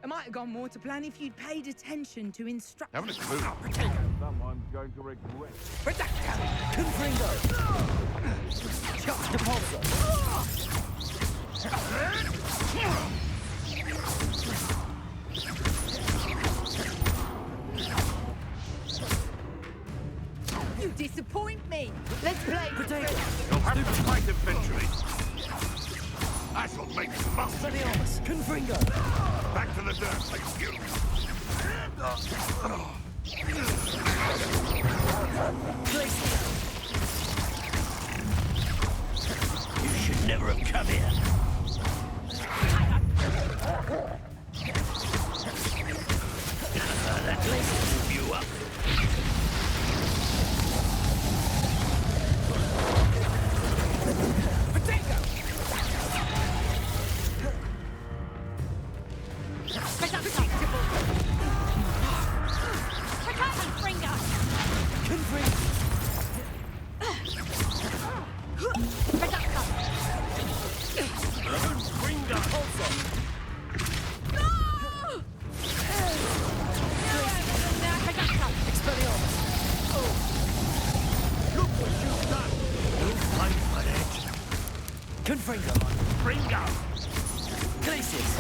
It might have gone more to plan if you'd paid attention to instructions. Haven't a clue. Someone's going to regret. Confringo. Depulso. You disappoint me. Let's play. Potato. You'll have to fight eventually. That'll make muscle. Expelliarmus. Confringo. Back to the dirt, thank you. Glacier. You should never have come here. That glacier will move you up. Confringo. Fringo! Glaciers.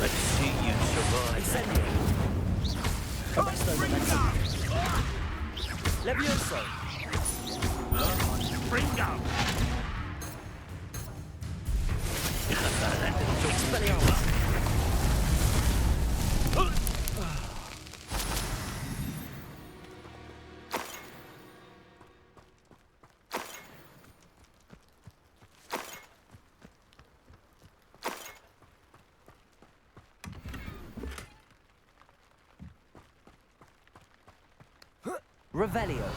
Let's see you survive. Incendio. Fringo! Levioso. Fringo! Expelliarmus. Revelio.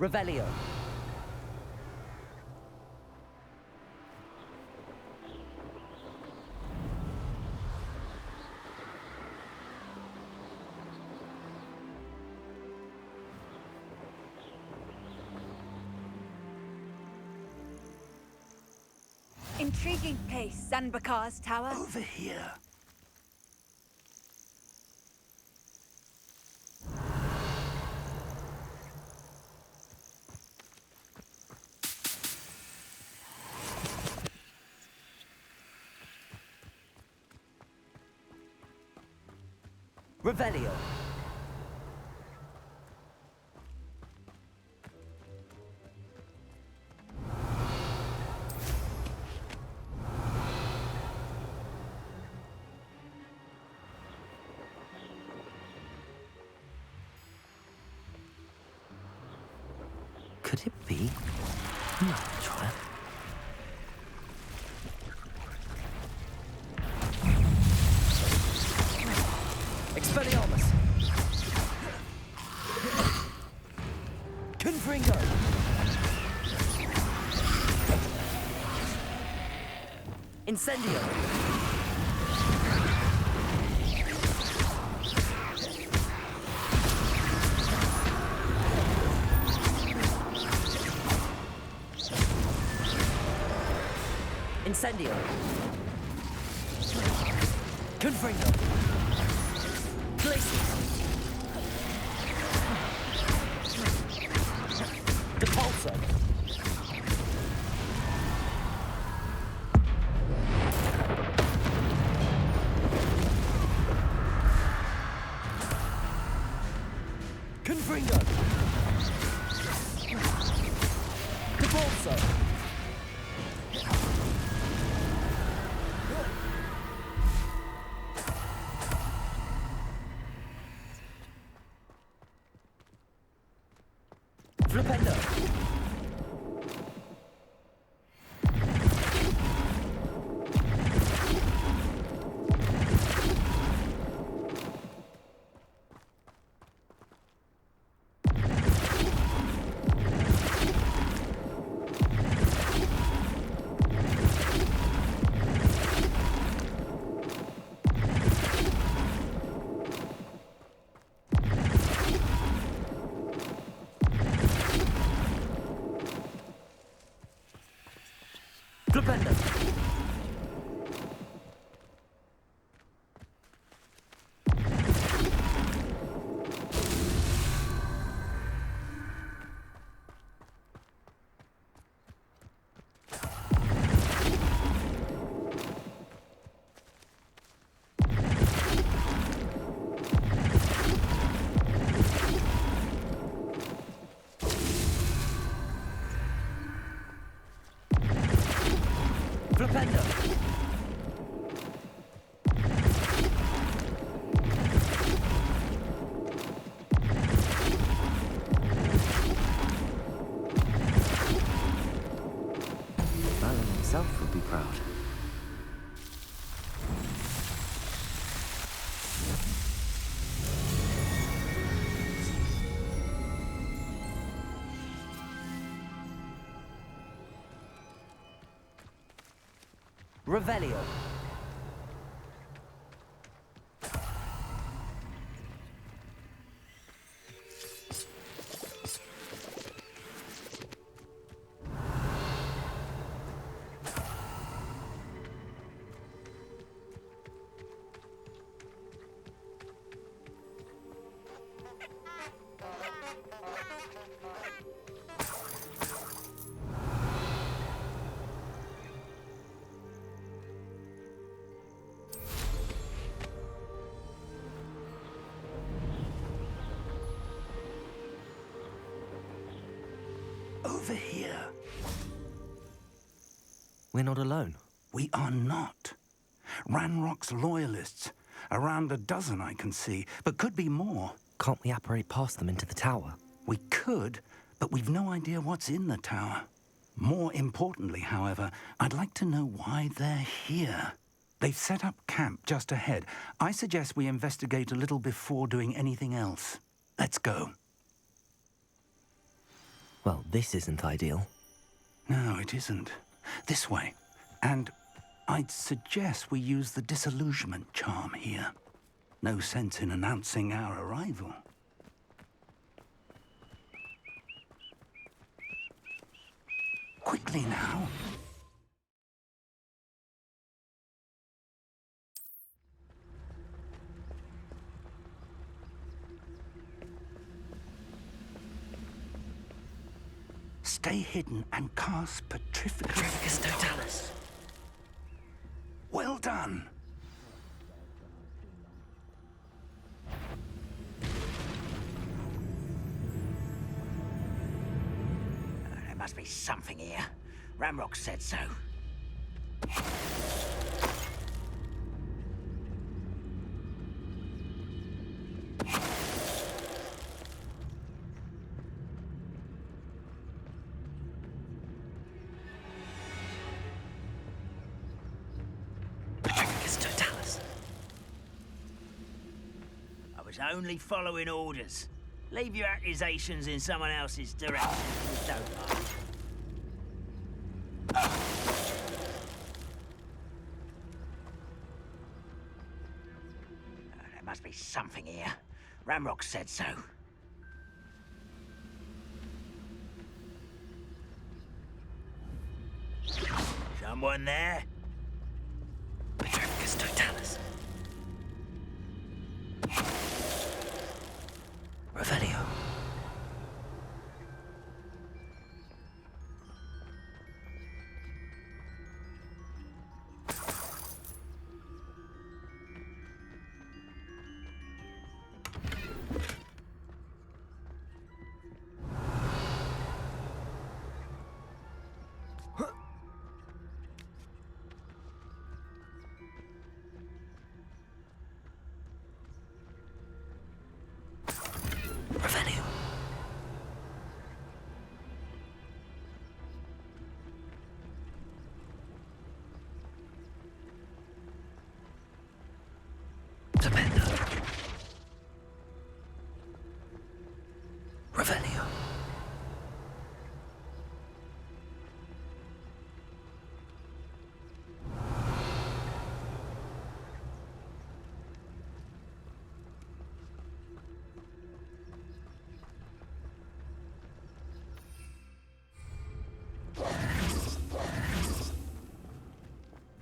Revelio. Intriguing place, Zanbakar's tower. Over here. Revelio. Could it be? Try it. Expelliarmus. Confringo. Incendio. Incendio. Confringo. Glaciers. Depulso. Confringo. Depulso. Flipendo. Flipendo. Flipendo. Merlin himself would be proud. Revelio. Over here. We're not alone. We are not. Ranrock's loyalists. Around a dozen I can see, but could be more. Can't we apparate past them into the tower? We could, but we've no idea what's in the tower. More importantly, however, I'd like to know why they're here. They've set up camp just ahead. I suggest we investigate a little before doing anything else. Let's go. Well, this isn't ideal. No, it isn't. This way. And I'd suggest we use the disillusionment charm here. No sense in announcing our arrival. Quickly now. Stay hidden and cast Petrificus Totalis. Well done. There must be something here. Ramrock said so. Petrificus Totalis. I was only following orders. Leave your accusations in someone else's direction. Don't mind. There must be something here. Ramrock said so. Someone there? Petrificus Totalis. Revelio.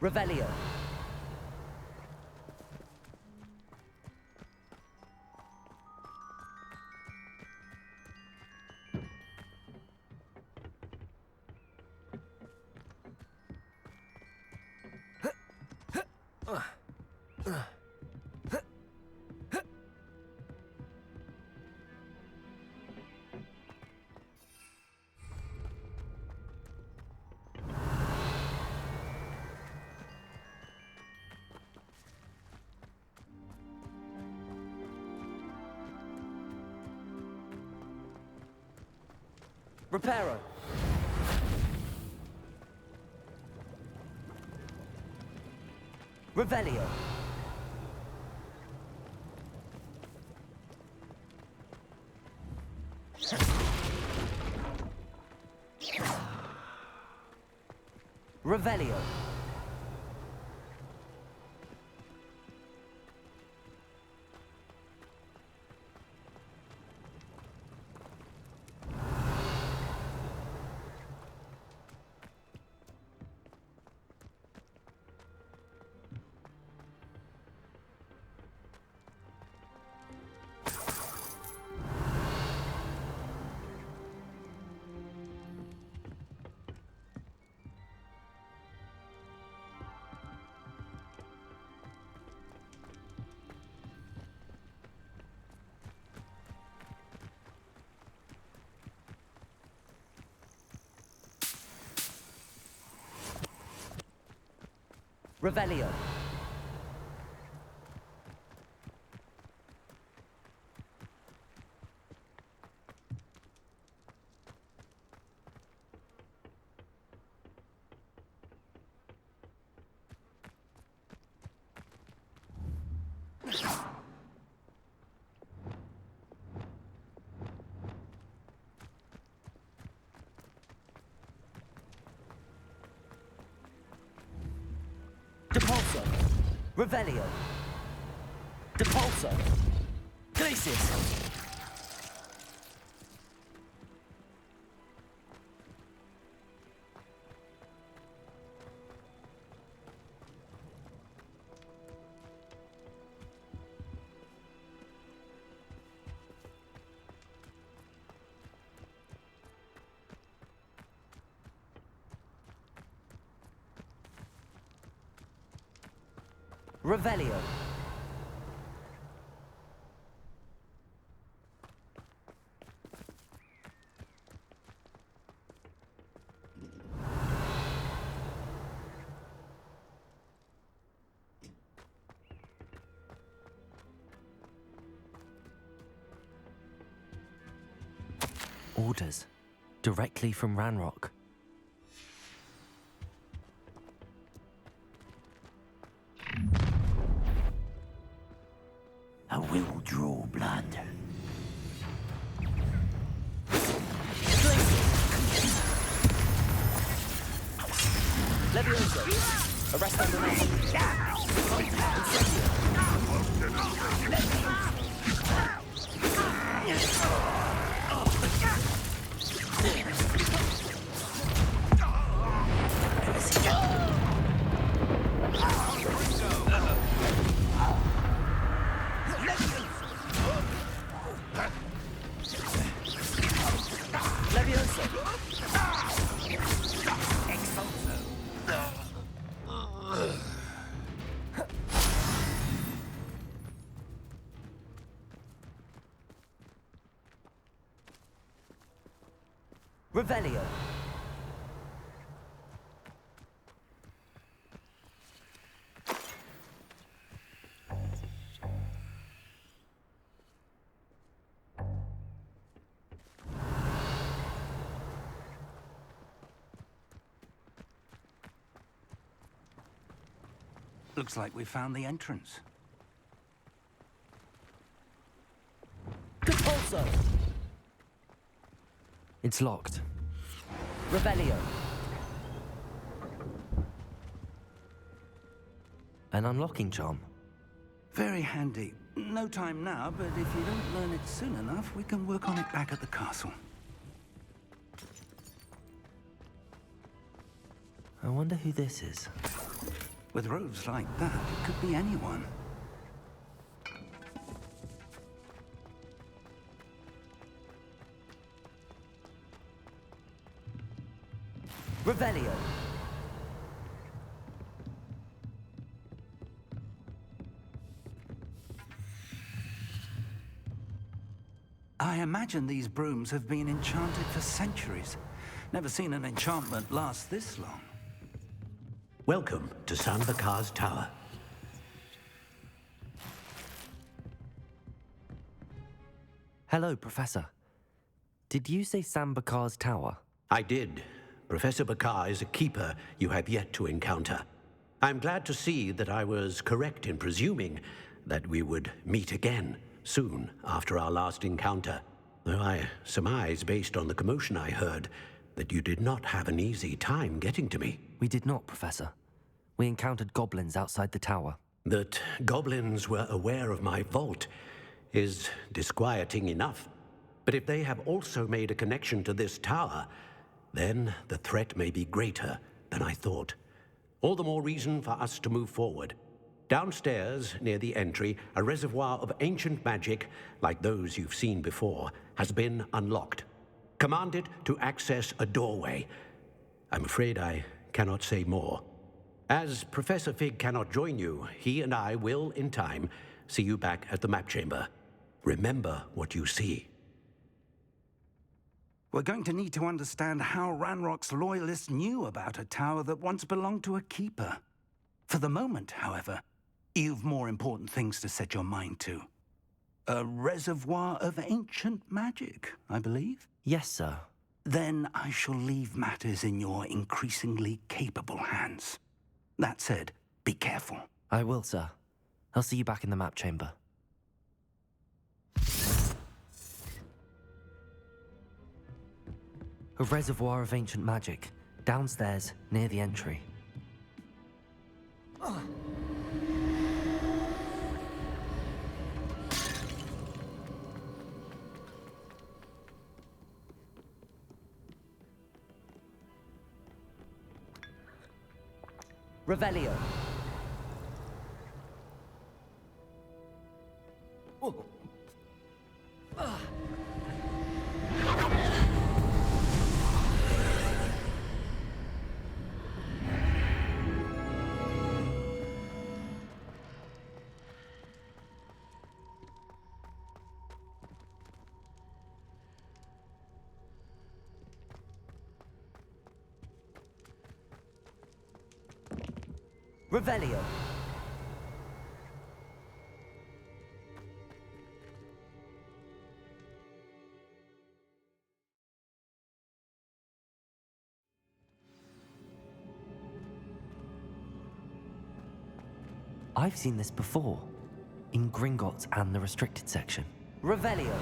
Revelio. Reparo. Revelio. Revelio. Revelio. Depulso. Revelio. Depulso. Glacius. Revelio. Orders. Directly from Ranrock. I will draw blood. Levioso. Arrest them. Revelio. Looks like we found the entrance. Depulso. It's locked. Revelio. An unlocking charm. Very handy. No time now, but if you don't learn it soon enough, we can work on it back at the castle. I wonder who this is. With robes like that, it could be anyone. Revelio. I imagine these brooms have been enchanted for centuries. Never seen an enchantment last this long. Welcome to Sambakar's Tower. Hello, Professor. Did you say Sambakar's Tower? I did. Professor Bakar is a keeper you have yet to encounter. I'm glad to see that I was correct in presuming that we would meet again soon after our last encounter, though I surmise, based on the commotion I heard, that you did not have an easy time getting to me. We did not, Professor. We encountered goblins outside the tower. That goblins were aware of my vault is disquieting enough. But if they have also made a connection to this tower, then the threat may be greater than I thought. All the more reason for us to move forward. Downstairs, near the entry, a reservoir of ancient magic, like those you've seen before, has been unlocked. Command it to access a doorway. I'm afraid I cannot say more. As Professor Fig cannot join you, he and I will, in time, see you back at the map chamber. Remember what you see. We're going to need to understand how Ranrock's loyalists knew about a tower that once belonged to a keeper. For the moment, however, you've more important things to set your mind to. A reservoir of ancient magic, I believe? Yes, sir. Then I shall leave matters in your increasingly capable hands. That said, be careful. I will, sir. I'll see you back in the map chamber. A reservoir of ancient magic, downstairs, near the entry. Revelio. Revelio. I've seen this before, in Gringotts and the restricted section. Revelio.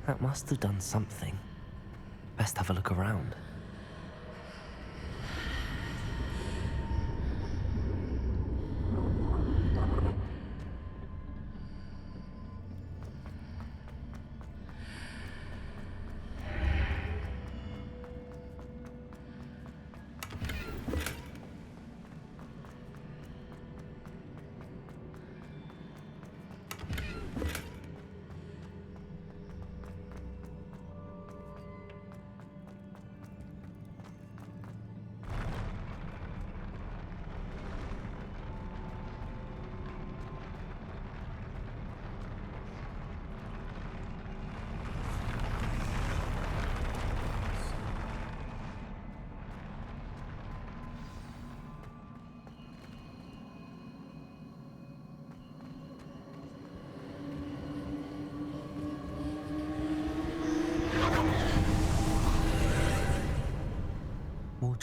That must have done something. Best have a look around.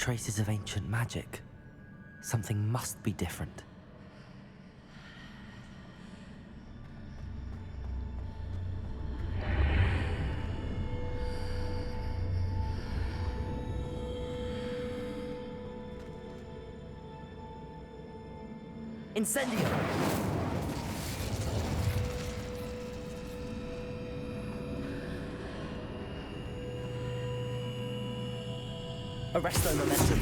traces of ancient magic. Something must be different. Incendio! Arresto momentum.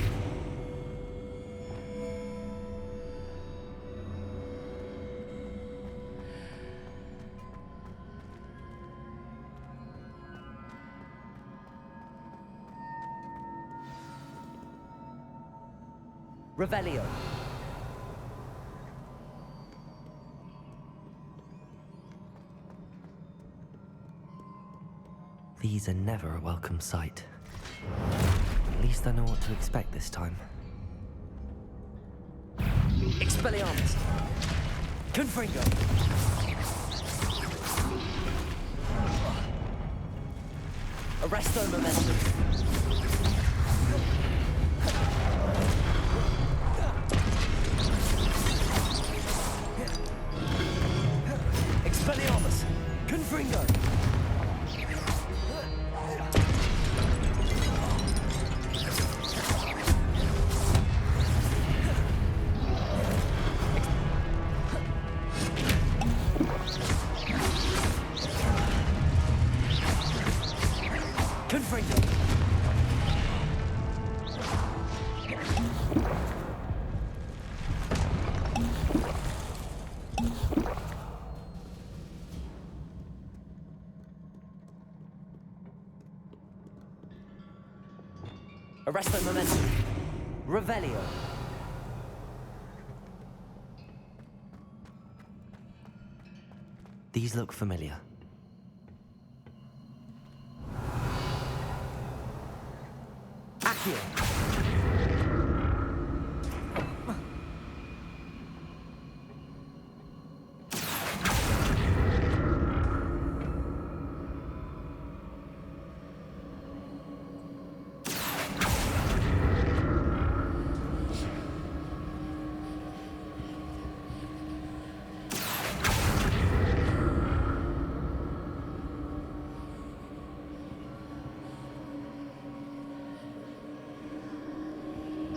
Revelio. These are never a welcome sight. At least I know what to expect this time. Expelliarmus. Confringo. Arresto momentum. Expelliarmus. Confringo. Arresto momentum. Revelio. These look familiar. Accio.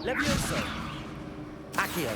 Levioso. Accio.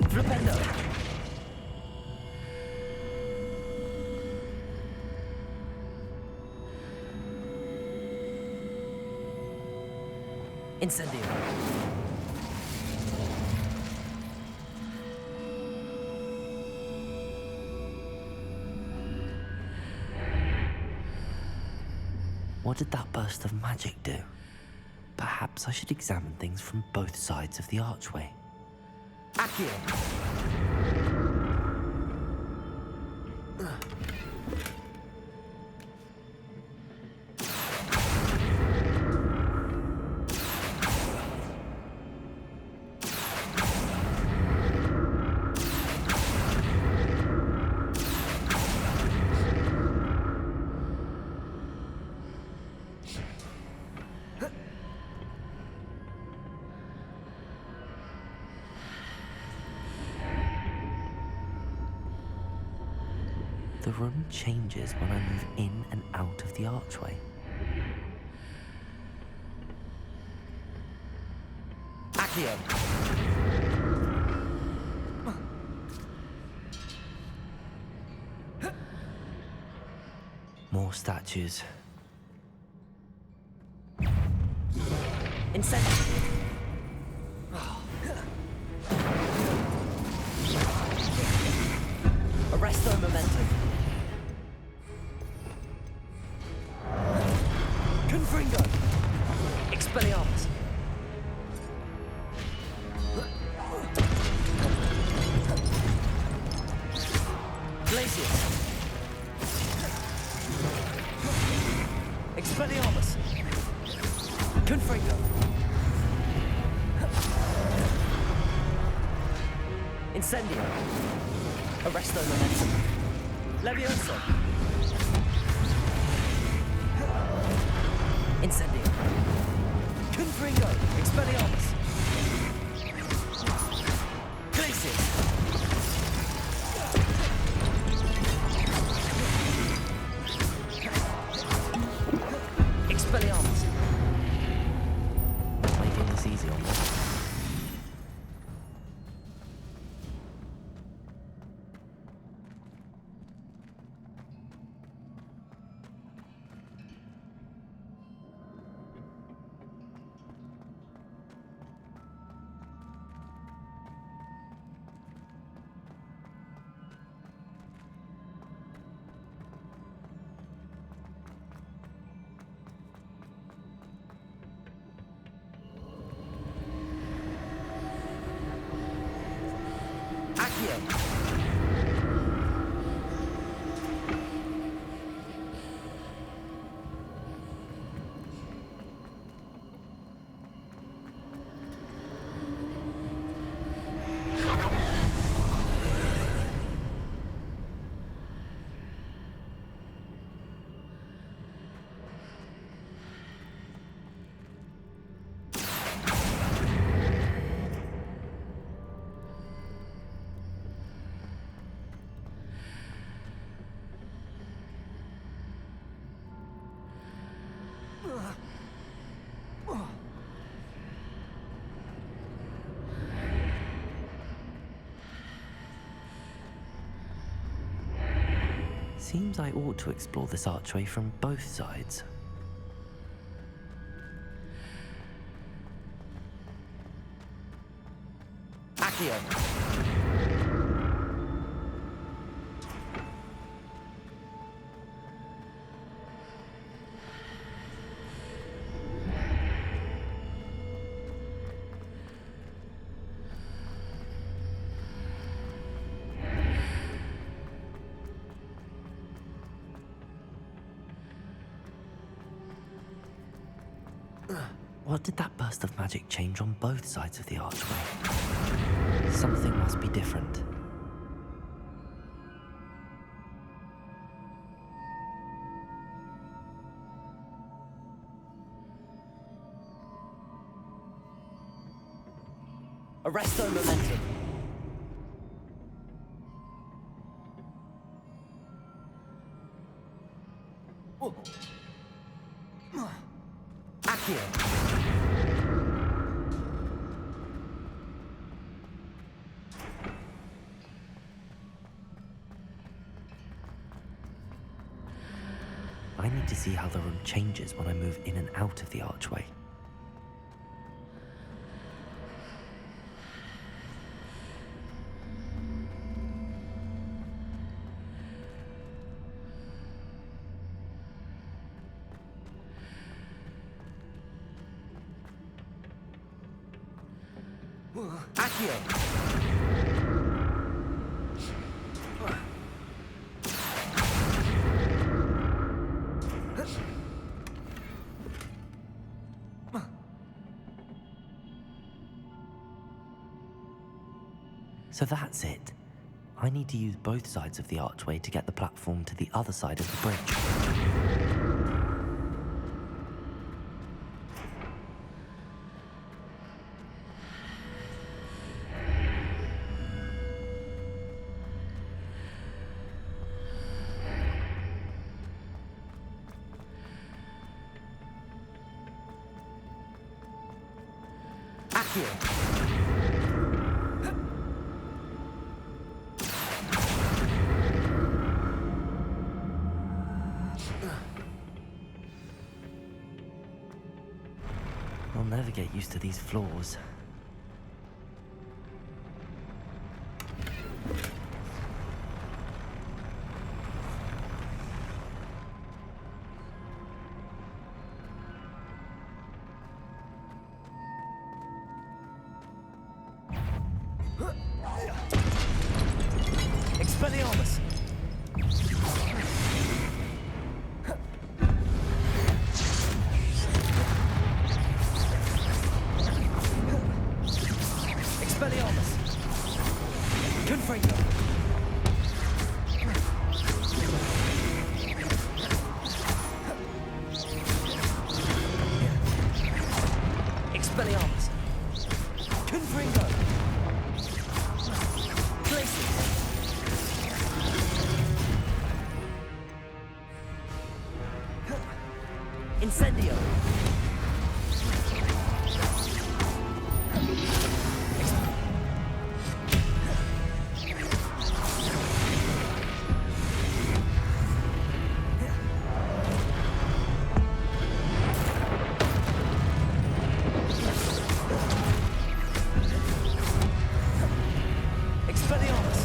Flipendo. Incendio. What did that burst of magic do? Perhaps I should examine things from both sides of the archway. Accio. The room changes when I move in and out of the archway. Accio. More statues. Incendio. Arresto momentum. Confringo. Expelliarmus. Glacius. Expelliarmus. Confringo. Incendio. Arresto momentum. Levioso. Incendio. Confringo. Expelliarmus. Glacius. Expelliarmus. Making this easy on me. Accio. Seems I ought to explore this archway from both sides. Accio. What did that burst of magic change on both sides of the archway? Something must be different. Arresto momentum. Accio. I need to see how the room changes when I move in and out of the archway. Accio. So that's it. I need to use both sides of the archway to get the platform to the other side of the bridge. Accio. never get used to these floors. Expelliarmus! Expelliarmus! Confringo! Expelliarmus! Confringo! Places! Incendio! Expelliarmus!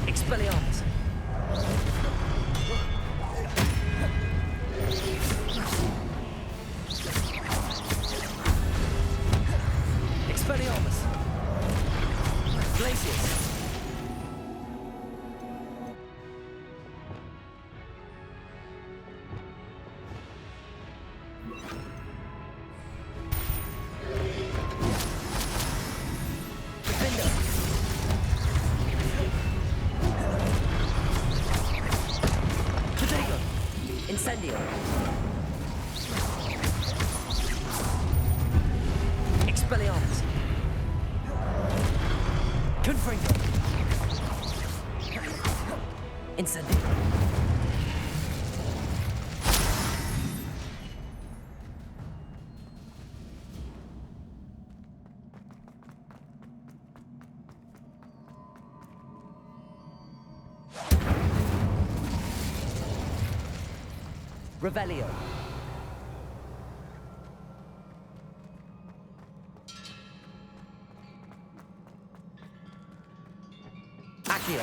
Expelliarmus! Expelliarmus! Glacius! Defender! Protego! Incendio! Expelliarmus! Confringo! Incendio! Revelio. Accio.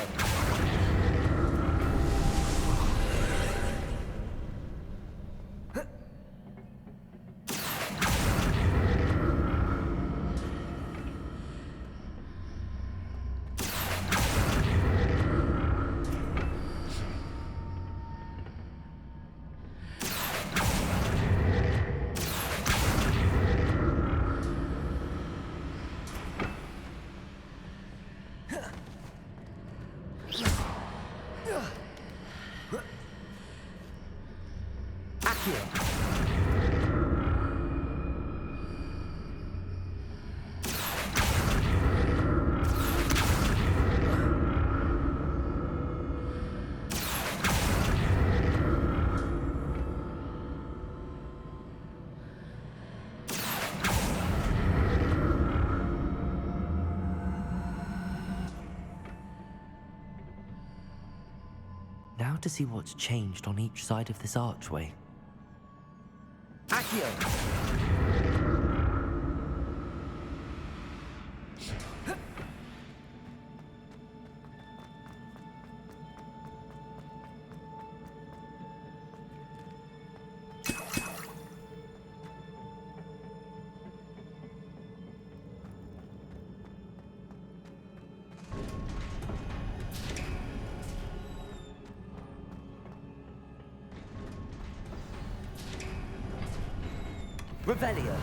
Accio. Now to see what's changed on each side of this archway. Accio. Revelio.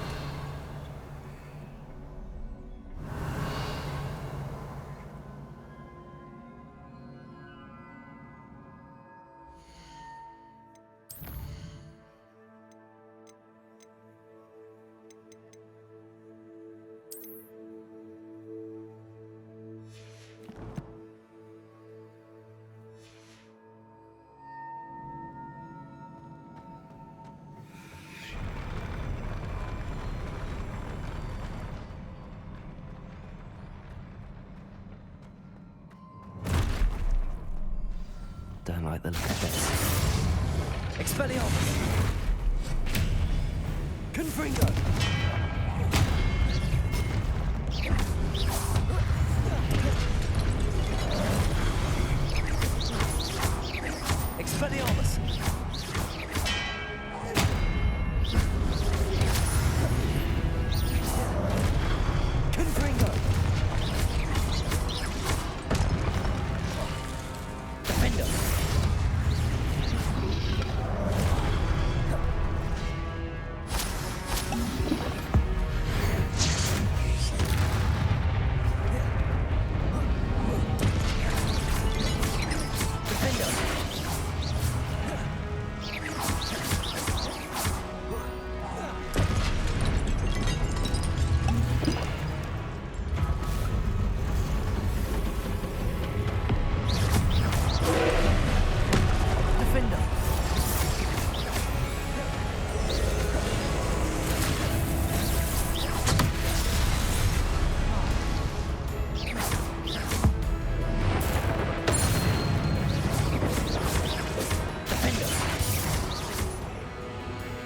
like the look of this. Expelliarmus. Confringo. Expelliarmus. Confringo. Defender.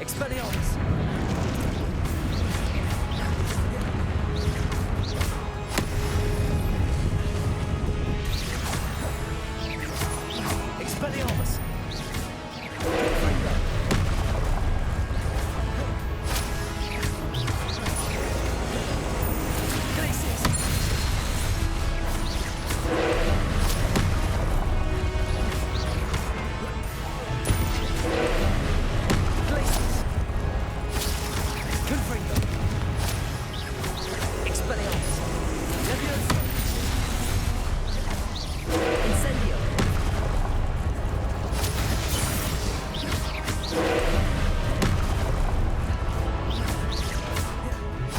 Expelliarmus. Expelliarmus. Glacius. Glacius. Confringo. Expelliarmus. Leviosa. Incendio.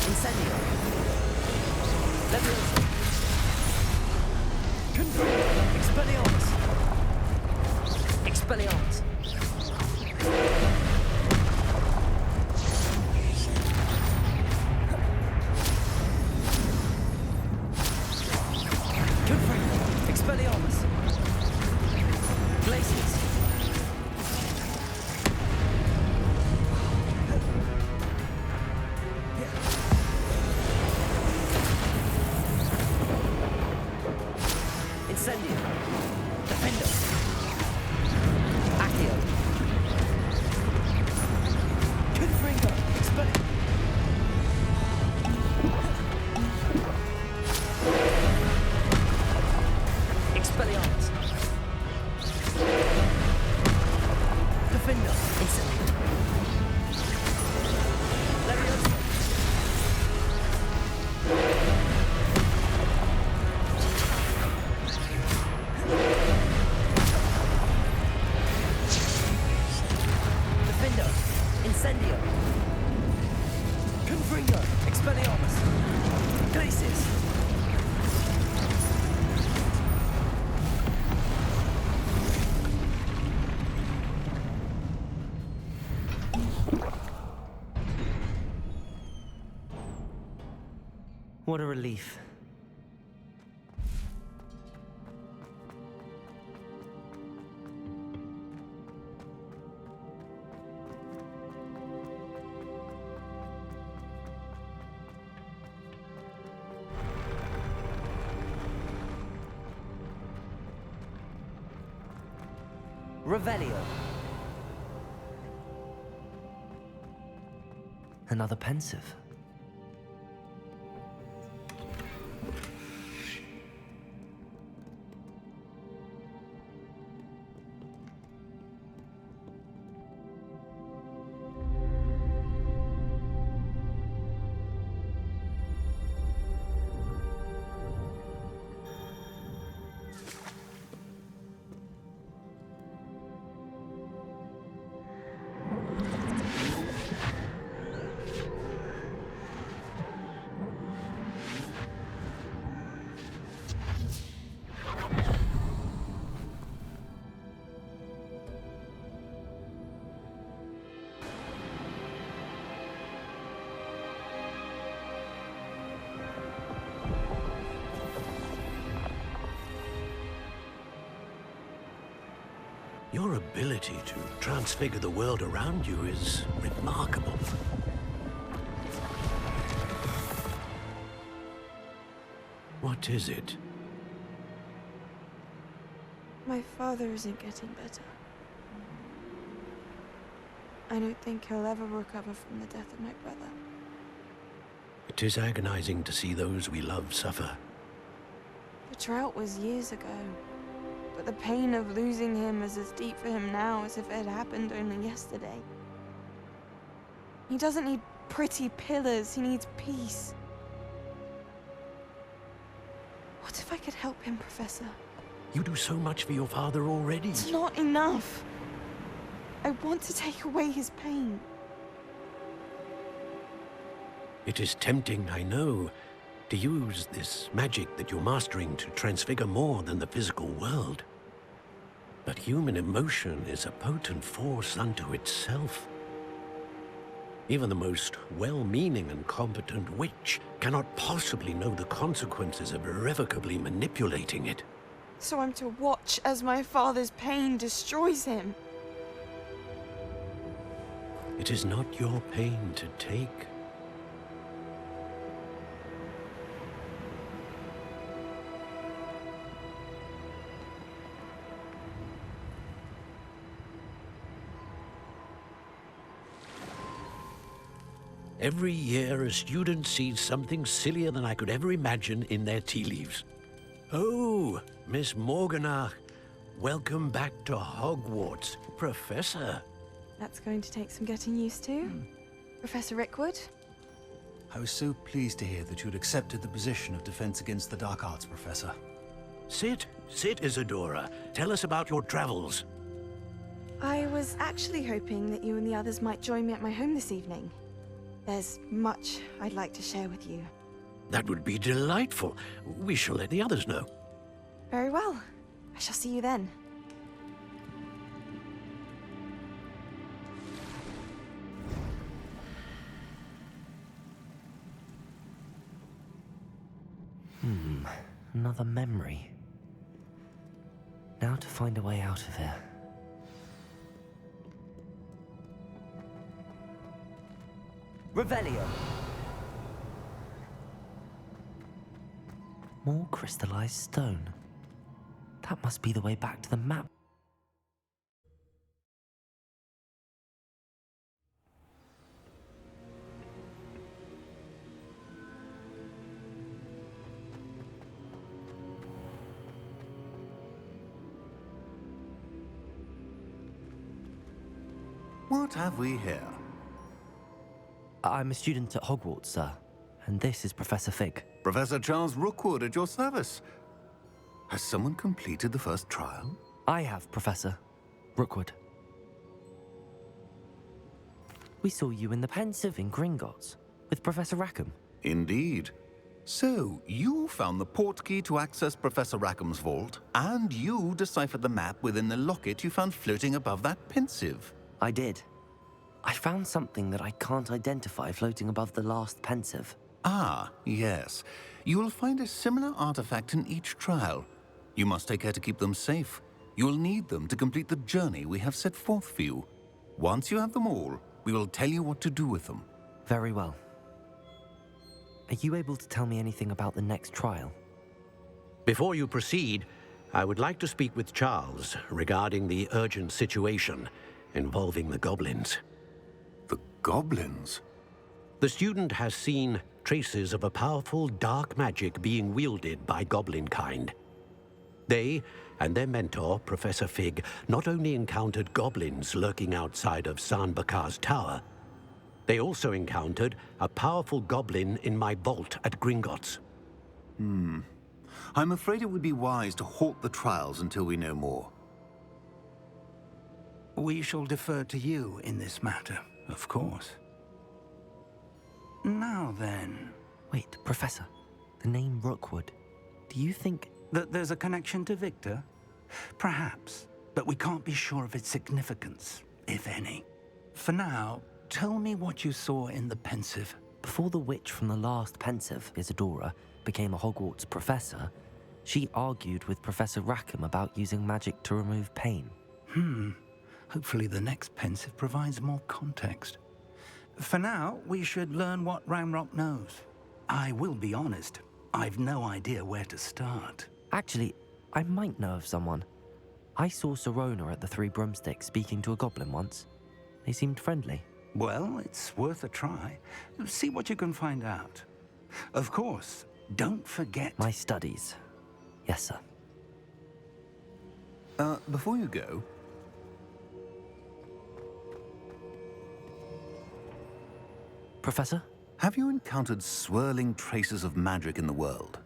Incendio. Leviosa. Confringo. Expelliarmus. Expelliarmus. Confringo. Expelliarmus. Glacius. Incendio. Defender. Accio. Confringo. Expelliarmus. Expelliarmus. Defender. Incendio. Leviosa. Defender. Incendio. Confringo. Expelliarmus. Glacius. What a relief. Revelio. Another pensive. Your ability to transfigure the world around you is remarkable. What is it? My father isn't getting better. I don't think he'll ever recover from the death of my brother. It is agonizing to see those we love suffer. The drought was years ago, but the pain of losing him is as deep for him now as if it had happened only yesterday. He doesn't need pretty pillars, he needs peace. What if I could help him, Professor? You do so much for your father already. It's not enough. I want to take away his pain. It is tempting, I know, to use this magic that you're mastering to transfigure more than the physical world. But human emotion is a potent force unto itself. Even the most well-meaning and competent witch cannot possibly know the consequences of irrevocably manipulating it. So I'm to watch as my father's pain destroys him. It is not your pain to take. Every year, a student sees something sillier than I could ever imagine in their tea leaves. Oh, Miss Morganach, welcome back to Hogwarts, Professor. That's going to take some getting used to. Professor Rickwood? I was so pleased to hear that you'd accepted the position of Defense Against the Dark Arts, Professor. Sit, Isadora. Tell us about your travels. I was actually hoping that you and the others might join me at my home this evening. There's much I'd like to share with you. That would be delightful. We shall let the others know. Very well. I shall see you then. Another memory. Now to find a way out of here. Revelio. More crystallized stone. That must be the way back to the map. What have we here? I'm a student at Hogwarts, sir. And this is Professor Fig. Professor Charles Rookwood at your service. Has someone completed the first trial? I have, Professor Rookwood. We saw you in the Pensive in Gringotts with Professor Rackham. Indeed. So, you found the portkey to access Professor Rackham's vault, and you deciphered the map within the locket you found floating above that Pensive. I did. I found something that I can't identify floating above the last Pensive. Ah, yes. You will find a similar artifact in each trial. You must take care to keep them safe. You will need them to complete the journey we have set forth for you. Once you have them all, we will tell you what to do with them. Very well. Are you able to tell me anything about the next trial? Before you proceed, I would like to speak with Charles regarding the urgent situation involving the goblins. The goblins? The student has seen traces of a powerful dark magic being wielded by goblin kind. They and their mentor, Professor Fig, not only encountered goblins lurking outside of San Bakar's tower, they also encountered a powerful goblin in my vault at Gringotts. I'm afraid it would be wise to halt the trials until we know more. We shall defer to you in this matter, of course. Now then... Wait, Professor. The name Rookwood. Do you think... that there's a connection to Victor? Perhaps, but we can't be sure of its significance, if any. For now, tell me what you saw in the Pensive. Before the witch from the last Pensive, Isadora, became a Hogwarts professor, she argued with Professor Rackham about using magic to remove pain. Hopefully the next pensive provides more context. For now, we should learn what Ramrock knows. I will be honest, I've no idea where to start. Actually, I might know of someone. I saw Serona at the Three Broomsticks speaking to a goblin once. They seemed friendly. Well, it's worth a try. See what you can find out. Of course, don't forget... My studies. Yes, sir. Before you go... Professor? Have you encountered swirling traces of magic in the world?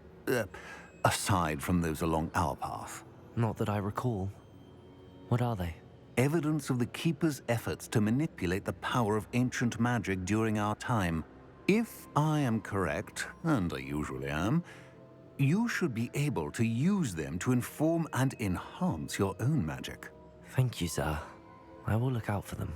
Aside from those along our path? Not that I recall. What are they? Evidence of the Keeper's efforts to manipulate the power of ancient magic during our time. If I am correct, and I usually am, you should be able to use them to inform and enhance your own magic. Thank you, sir. I will look out for them.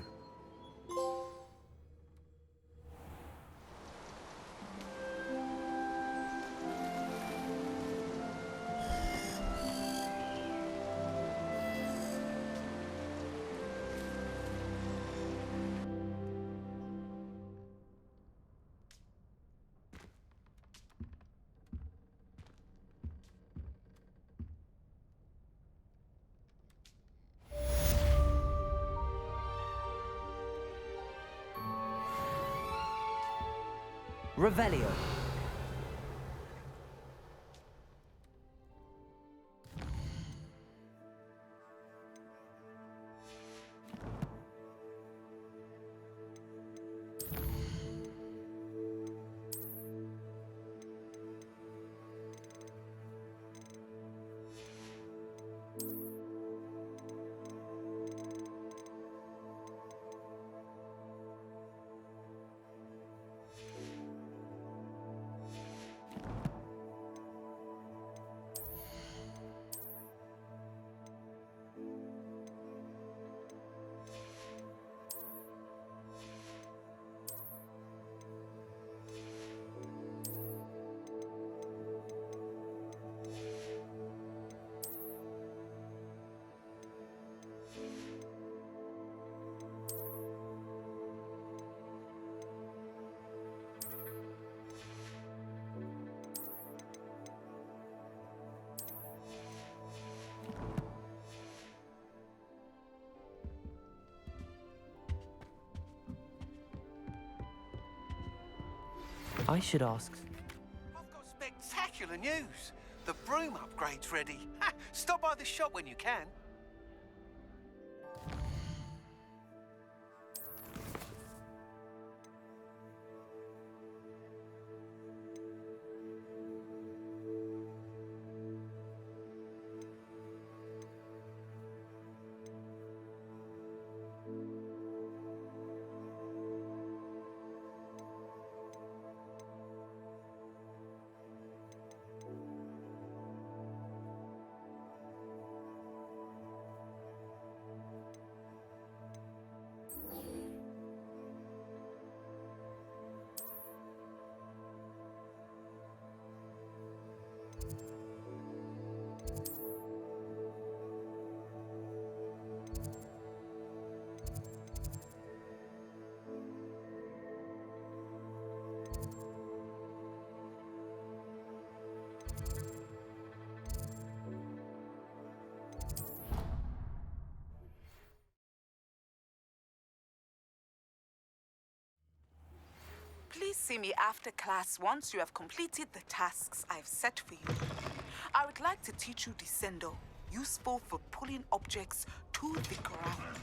Revelio. I should ask... I've got spectacular news. The broom upgrade's ready. Ha! Stop by the shop when you can. Please see me after class once you have completed the tasks I've set for you. I would like to teach you Descendo, useful for pulling objects to the ground.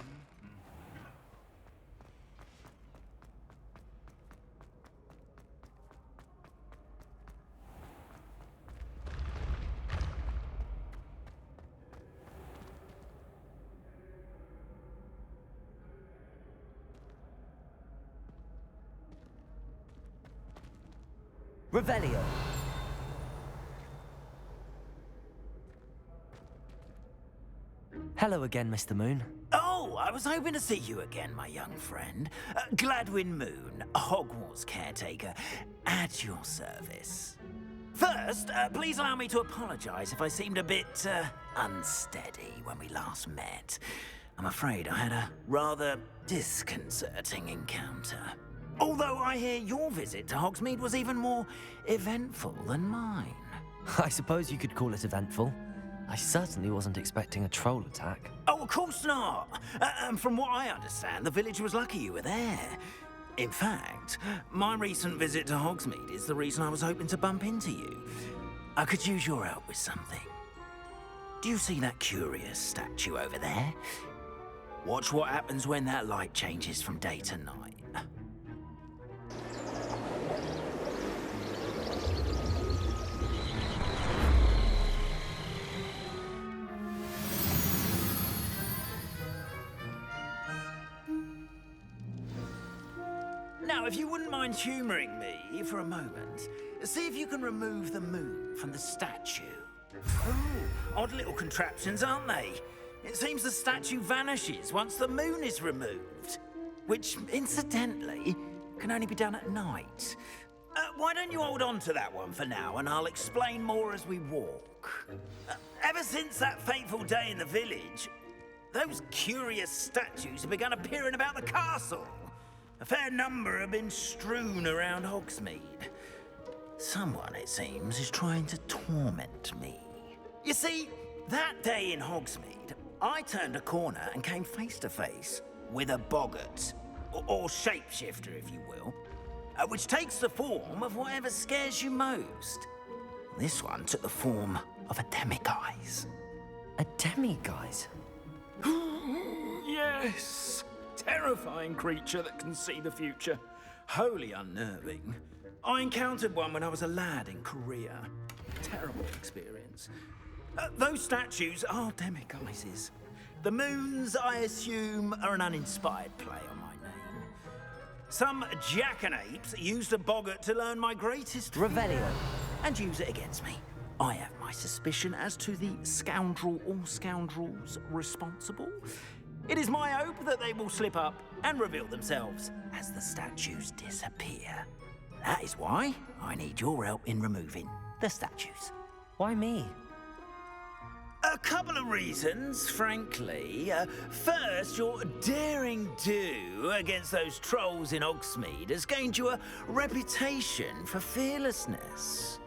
Revelio. Hello again, Mr. Moon. Oh, I was hoping to see you again, my young friend. Gladwin Moon, Hogwarts caretaker, at your service. First, please allow me to apologize if I seemed a bit unsteady when we last met. I'm afraid I had a rather disconcerting encounter. Although I hear your visit to Hogsmeade was even more eventful than mine. I suppose you could call it eventful. I certainly wasn't expecting a troll attack. Oh, of course not. And from what I understand, the village was lucky you were there. In fact, my recent visit to Hogsmeade is the reason I was hoping to bump into you. I could use your help with something. Do you see that curious statue over there? Watch what happens when that light changes from day to night. Now, if you wouldn't mind humouring me for a moment, see if you can remove the moon from the statue. Ooh, odd little contraptions, aren't they? It seems the statue vanishes once the moon is removed, which, incidentally, can only be done at night. Why don't you hold on to that one for now, and I'll explain more as we walk. Ever since that fateful day in the village, those curious statues have begun appearing about the castle. A fair number have been strewn around Hogsmeade. Someone, it seems, is trying to torment me. You see, that day in Hogsmeade, I turned a corner and came face to face with a boggart, or shapeshifter, if you will, which takes the form of whatever scares you most. This one took the form of a demiguise. A demiguise? Yes! Terrifying creature that can see the future. Wholly unnerving. I encountered one when I was a lad in Korea. Terrible experience. Those statues are demiguises. The moons, I assume, are an uninspired play on my name. Some jackanapes used a boggart to learn my greatest Revelio. and use it against me. I have my suspicion as to the scoundrel or scoundrels responsible. It is my hope that they will slip up and reveal themselves as the statues disappear. That is why I need your help in removing the statues. Why me? A couple of reasons, frankly. First, your daring do against those trolls in Hogsmeade has gained you a reputation for fearlessness.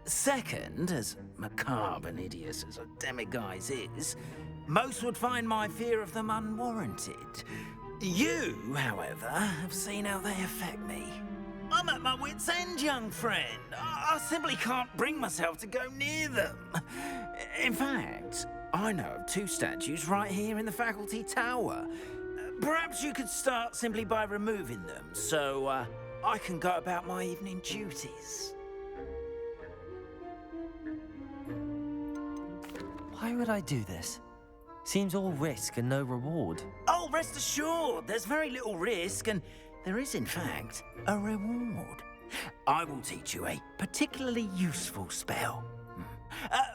Second, as macabre and hideous as a demiguise is, most would find my fear of them unwarranted. You, however, have seen how they affect me. I'm at my wit's end, young friend. I simply can't bring myself to go near them. In fact, I know of two statues right here in the faculty tower. Perhaps you could start simply by removing them, so I can go about my evening duties. Why would I do this? Seems all risk and no reward. Oh, rest assured, there's very little risk, and there is, in fact, a reward. I will teach you a particularly useful spell.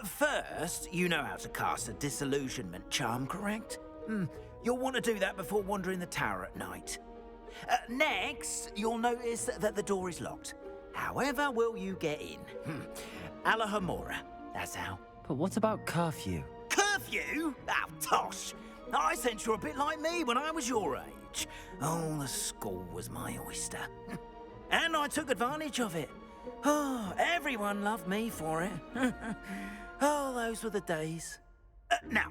First, you know how to cast a disillusionment charm, correct? You'll want to do that before wandering the tower at night. Next, you'll notice that the door is locked. However will you get in? Alahomora, that's how. But what about curfew? Curfew? Oh, tosh. I sense you're a bit like me when I was your age. Oh, the school was my oyster. And I took advantage of it. Oh, everyone loved me for it. Oh, those were the days. Now,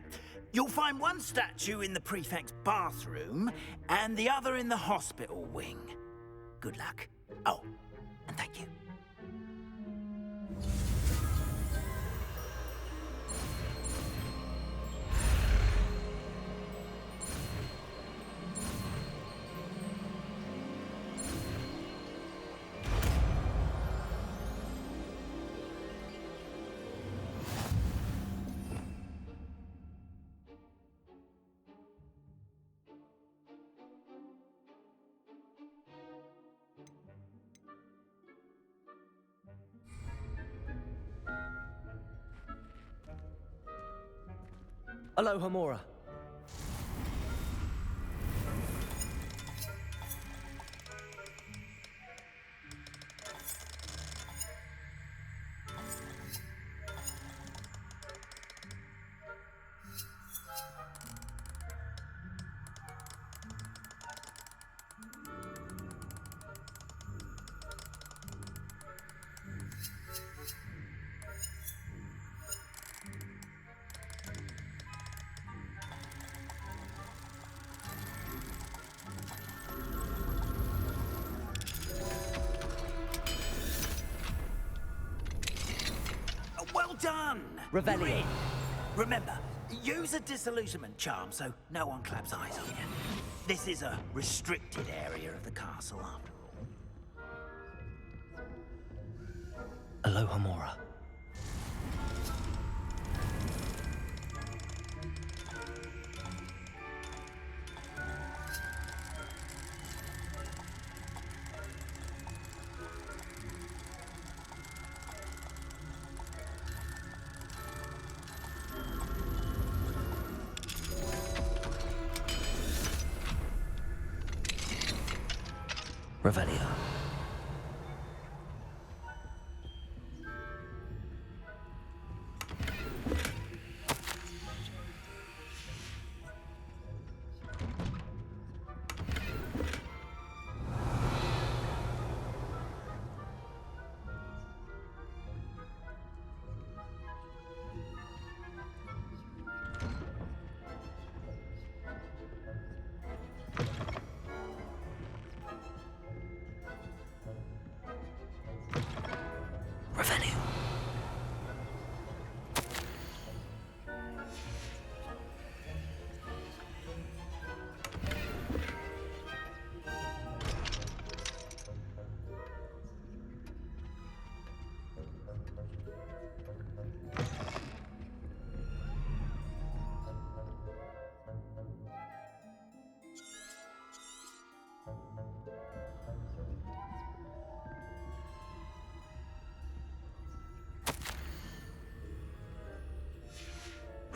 you'll find one statue in the prefect's bathroom and the other in the hospital wing. Good luck. Oh, and thank you. Alohomora. Well done! Revelio. Remember, use a disillusionment charm so no one claps eyes on you. This is a restricted area of the castle, after all. Aloha Mora. Revelio.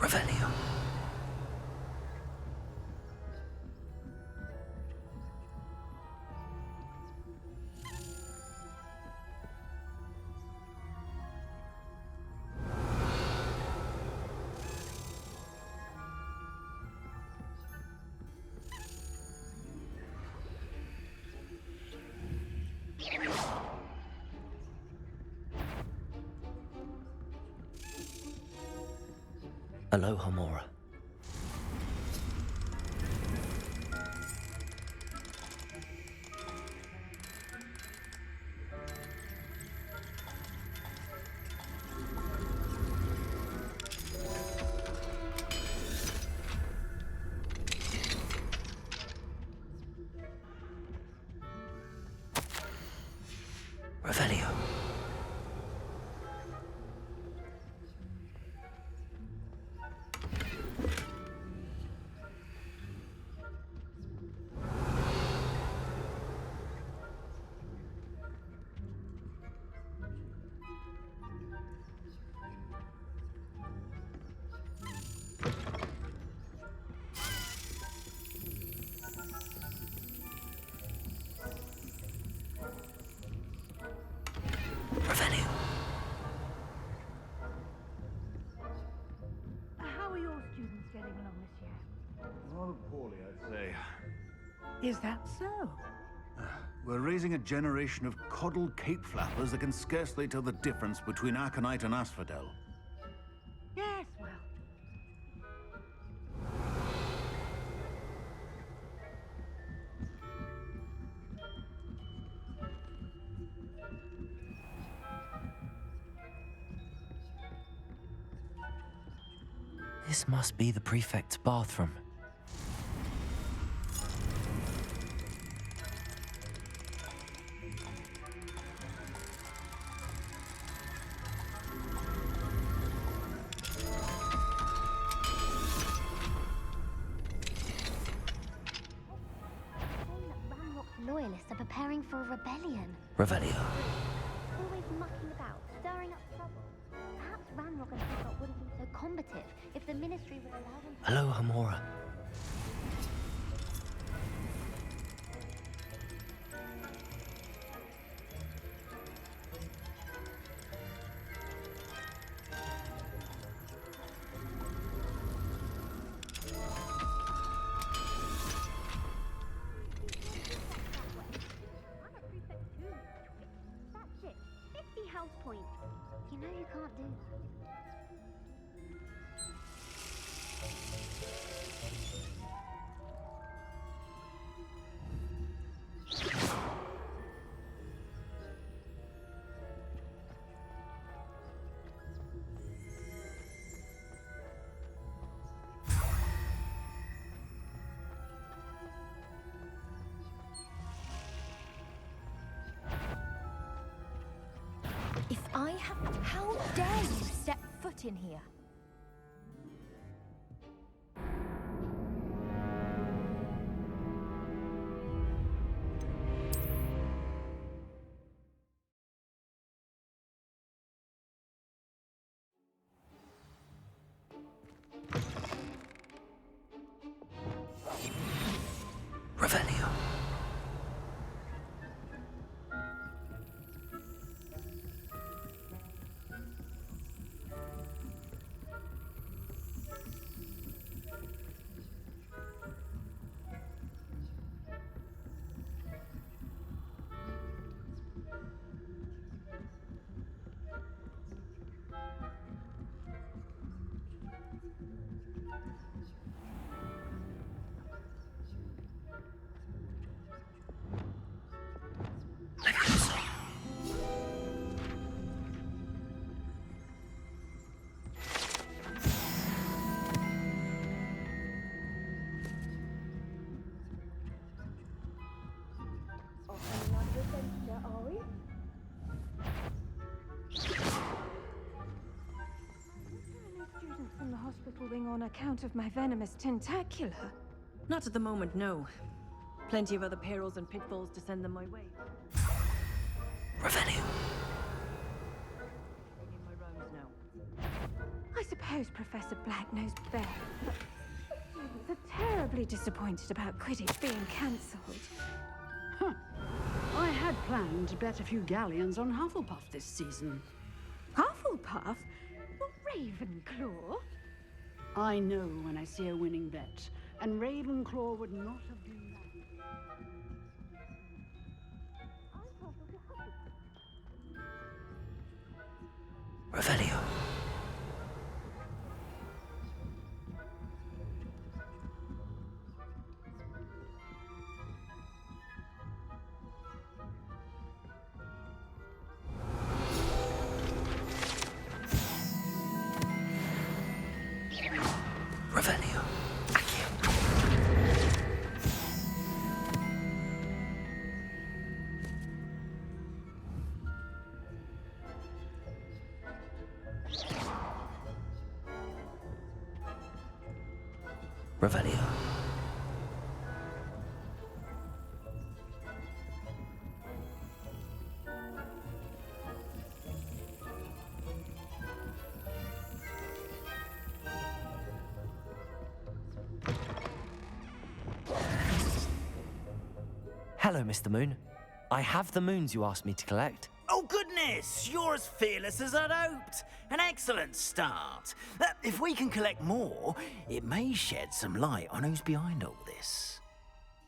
Revelio. Revelio. Aloha Mora. Revelio. Revelio. How are your students getting along this year? Rather poorly, I'd say. Is that so? We're raising a generation of coddled cape flappers that can scarcely tell the difference between aconite and asphodel. Yes, well. This must be the prefect's bathroom. Loyalists are preparing for a rebellion. Revelio. Always mucking about, stirring up trouble. Perhaps Ranrock and Hogwarts wouldn't be so combative if the Ministry would allow them to... Aloha Mora. That's it. 50 house points. You know you can't do that. How dare you step foot in here? Revelio. From the hospital wing on account of my venomous tentacular. Not at the moment, no. Plenty of other perils and pitfalls to send them my way. Revelio. In my rounds now. I suppose Professor Black knows best. Students are terribly disappointed about Quidditch being cancelled. Huh. I had planned to bet a few galleons on Hufflepuff this season. Hufflepuff? Not Ravenclaw? I know when I see a winning bet, and Ravenclaw would not have been that. Revelio. Revelio. Revelio. Hello, Mr. Moon. I have the moons you asked me to collect. Oh, goodness! You're as fearless as I'd hoped. An excellent start. If we can collect more, it may shed some light on who's behind all this.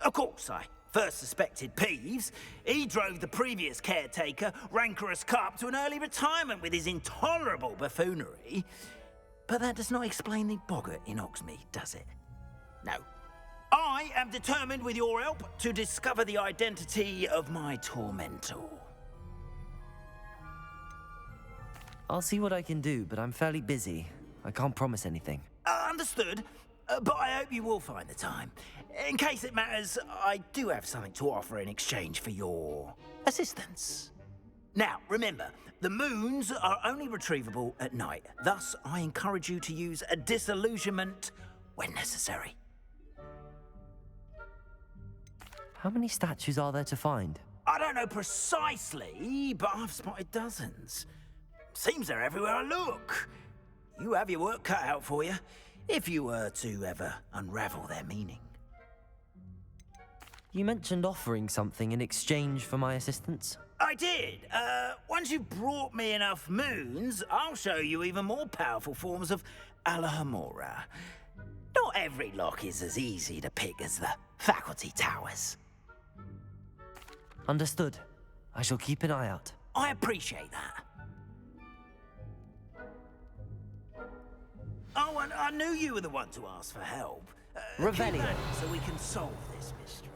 Of course, I first suspected Peeves. He drove the previous caretaker, rancorous Carp, to an early retirement with his intolerable buffoonery. But that does not explain the boggart in Hogsmeade, does it? No. I am determined, with your help, to discover the identity of my tormentor. I'll see what I can do, but I'm fairly busy. I can't promise anything. Understood, but I hope you will find the time. In case it matters, I do have something to offer in exchange for your assistance. Now, remember, the moons are only retrievable at night. Thus, I encourage you to use a disillusionment when necessary. How many statues are there to find? I don't know precisely, but I've spotted dozens. Seems they're everywhere I look. You have your work cut out for you, if you were to ever unravel their meaning. You mentioned offering something in exchange for my assistance? I did. Once you've brought me enough moons, I'll show you even more powerful forms of Alohomora. Not every lock is as easy to pick as the faculty towers. Understood. I shall keep an eye out. I appreciate that. Oh, and I knew you were the one to ask for help. Revelio. Keep at it so we can solve this mystery.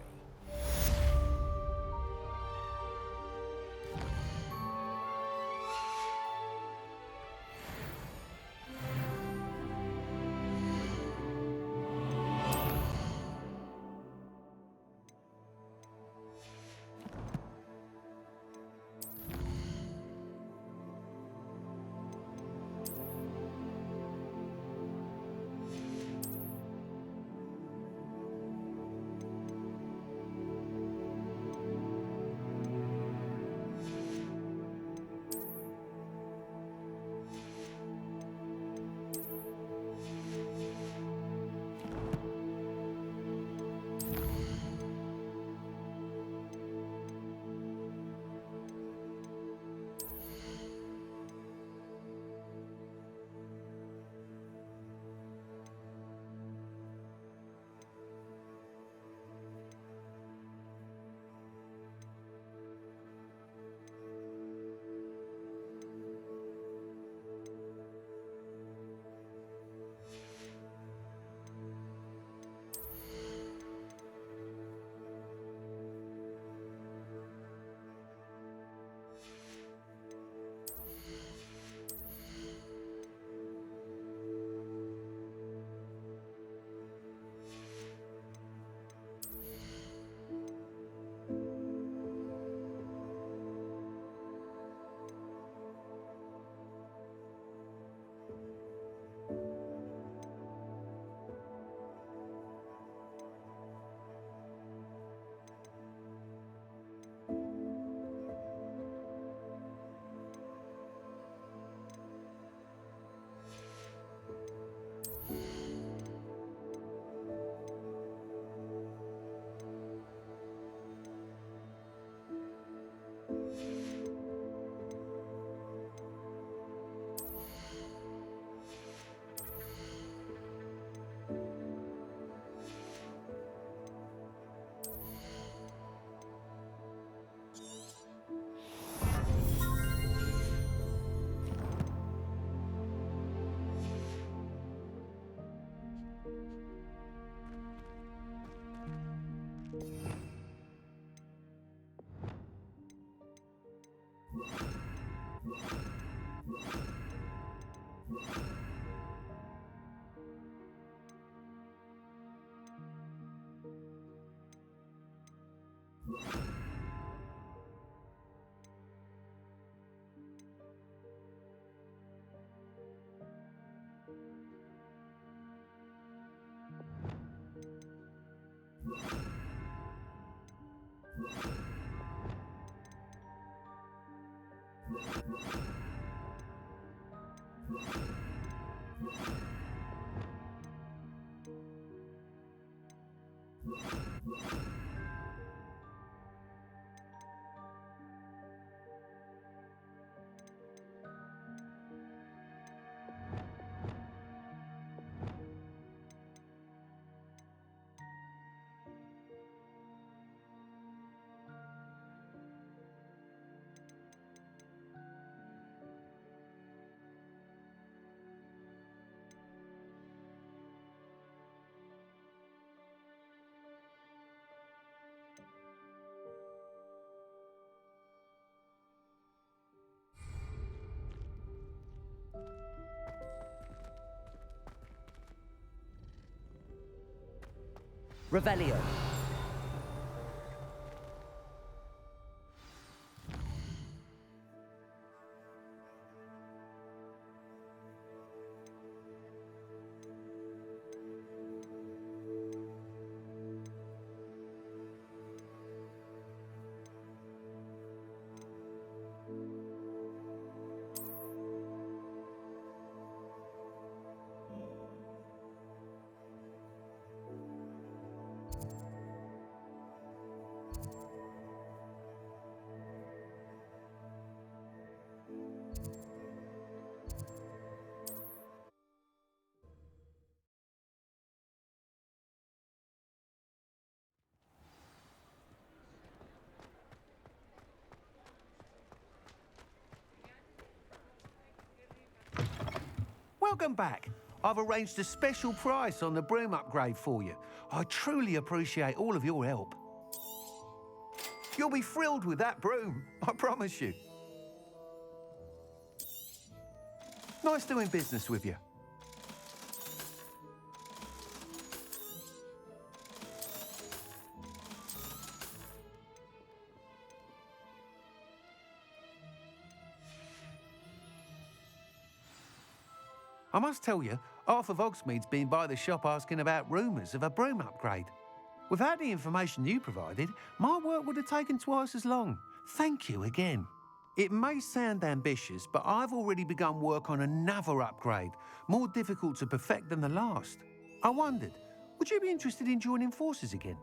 Revelio. Welcome back. I've arranged a special price on the broom upgrade for you. I truly appreciate all of your help. You'll be thrilled with that broom, I promise you. Nice doing business with you. I must tell you, half of Hogsmeade's been by the shop asking about rumours of a broom upgrade. Without the information you provided, my work would have taken twice as long. Thank you again. It may sound ambitious, but I've already begun work on another upgrade, more difficult to perfect than the last. I wondered, would you be interested in joining forces again?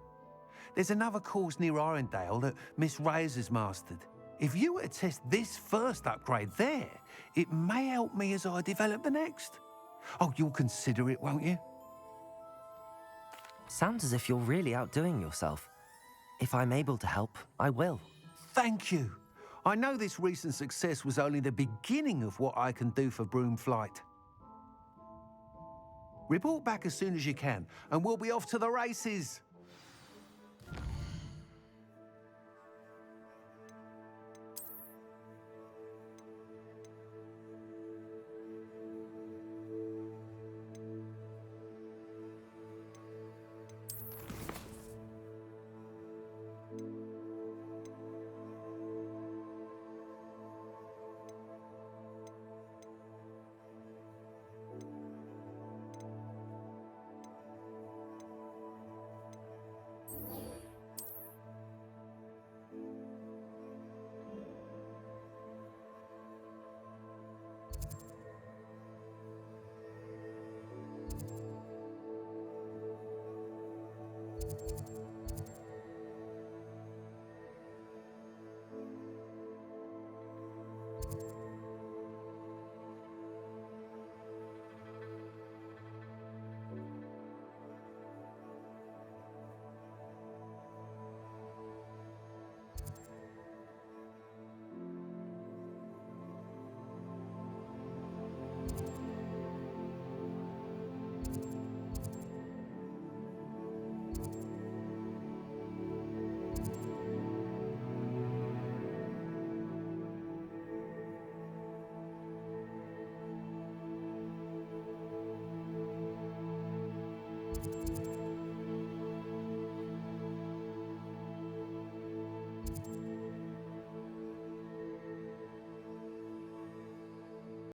There's another course near Arendelle that Miss Reyes has mastered. If you were to test this first upgrade there, it may help me as I develop the next. Oh, you'll consider it, won't you? Sounds as if you're really outdoing yourself. If I'm able to help, I will. Thank you. I know this recent success was only the beginning of what I can do for broom flight. Report back as soon as you can, and we'll be off to the races.